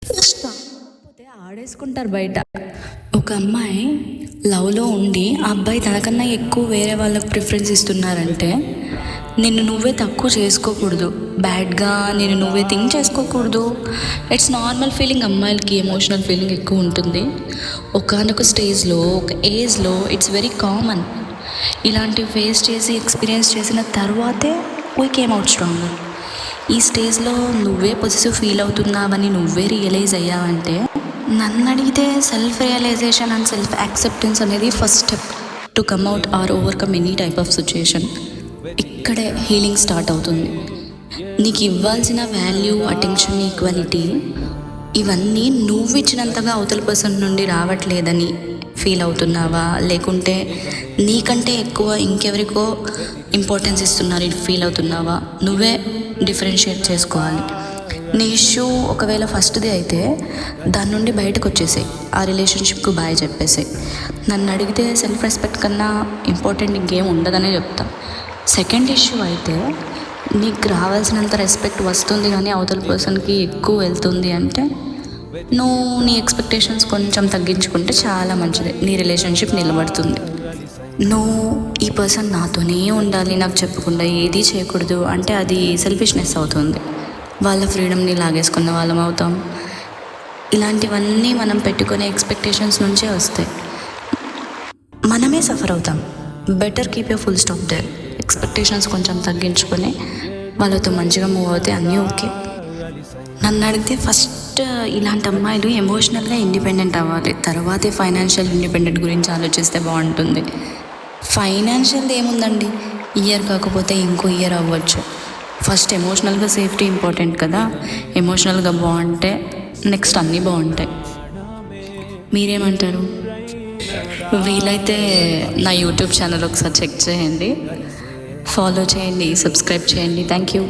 కాకపోతే ఆడేసుకుంటారు బయట. ఒక అమ్మాయి లవ్లో ఉండి ఆ అబ్బాయి తనకన్నా ఎక్కువ వేరే వాళ్ళకి ప్రిఫరెన్స్ ఇస్తున్నారంటే నిన్ను నువ్వే తక్కువ చేసుకోకూడదు, బ్యాడ్గా నేను నువ్వే థింక్ చేసుకోకూడదు. It's normal feeling. అమ్మాయిలకి ఎమోషనల్ ఫీలింగ్ ఎక్కువ ఉంటుంది. ఒకనొక స్టేజ్లో, ఒక ఏజ్లో ఇట్స్ వెరీ కామన్. ఇలాంటివి ఫేస్ చేసి ఎక్స్పీరియన్స్ చేసిన తర్వాతే వీ కేమ్ అవుట్ స్ట్రాంగర్. ఈ స్టేజ్లో నువ్వే పొజిటివ్ ఫీల్ అవుతున్నావని నువ్వే రియలైజ్ అయ్యావంటే, నన్ను అడిగితే self realisation and self acceptance అనేది first step to come out or overcome any type of situation. ఇక్కడే హీలింగ్ స్టార్ట్ అవుతుంది. నీకు ఇవ్వాల్సిన వాల్యూ, అటెన్షన్, ఈక్వాలిటీ ఇవన్నీ నువ్వు ఇచ్చినంతగా అవతల పర్సన్ నుండి రావట్లేదని ఫీల్ అవుతున్నావా, లేకుంటే నీకంటే ఎక్కువ ఇంకెవరికో ఇంపార్టెన్స్ ఇస్తున్నారు ఫీల్ అవుతున్నావా? నువ్వే డిఫరెన్షియేట్ చేసుకోవాలి. నీ ఇష్యూ ఒకవేళ ఫస్ట్ది అయితే దాని నుండి బయటకు వచ్చేసాయి, ఆ రిలేషన్షిప్కు బాయ్ చెప్పేసాయి. నన్ను అడిగితే సెల్ఫ్ రెస్పెక్ట్ కన్నా ఇంపార్టెంట్ ఇంకేం ఉండదనే చెప్తా. సెకండ్ ఇష్యూ అయితే నీకు రావాల్సినంత రెస్పెక్ట్ వస్తుంది కానీ అవతల పర్సన్కి ఎక్కువ వెళ్తుంది అంటే నువ్వు నీ ఎక్స్పెక్టేషన్స్ కొంచెం తగ్గించుకుంటే చాలా మంచిది. నీ రిలేషన్షిప్ నిలబడుతుంది. నువ్వు ఈ పర్సన్ నాతోనే ఉండాలి, నాకు చెప్పకుండా ఏదీ చేయకూడదు అంటే అది సెల్ఫిష్నెస్ అవుతుంది. వాళ్ళ ఫ్రీడమ్ని లాగేసుకున్న వాళ్ళం అవుతాం. ఇలాంటివన్నీ మనం పెట్టుకునే ఎక్స్పెక్టేషన్స్ నుంచే వస్తాయి. మనమే సఫర్ అవుతాం. Better keep you full stop there. Expectations కొంచెం తగ్గించుకొని వాళ్ళతో మంచిగా మూవ్ అవుతే అన్నీ ఓకే. నన్ను అడిగితే ఫస్ట్ ఇలాంటి అమ్మాయిలు ఎమోషనల్గా ఇండిపెండెంట్ అవ్వాలి, తర్వాతే ఫైనాన్షియల్ ఇండిపెండెంట్ గురించి ఆలోచిస్తే బాగుంటుంది. ఫైనాన్షియల్ ఏముందండి, ఇయర్ కాకపోతే ఇంకో ఇయర్ అవ్వచ్చు. ఫస్ట్ ఎమోషనల్గా సేఫ్టీ ఇంపార్టెంట్ కదా. ఎమోషనల్గా బాగుంటే నెక్స్ట్ అన్నీ బాగుంటాయి. మీరేమంటారు? వీలైతే నా యూట్యూబ్ ఛానల్ ఒకసారి చెక్ చేయండి, ఫాలో చేయండి, సబ్స్క్రైబ్ చేయండి. Thank you.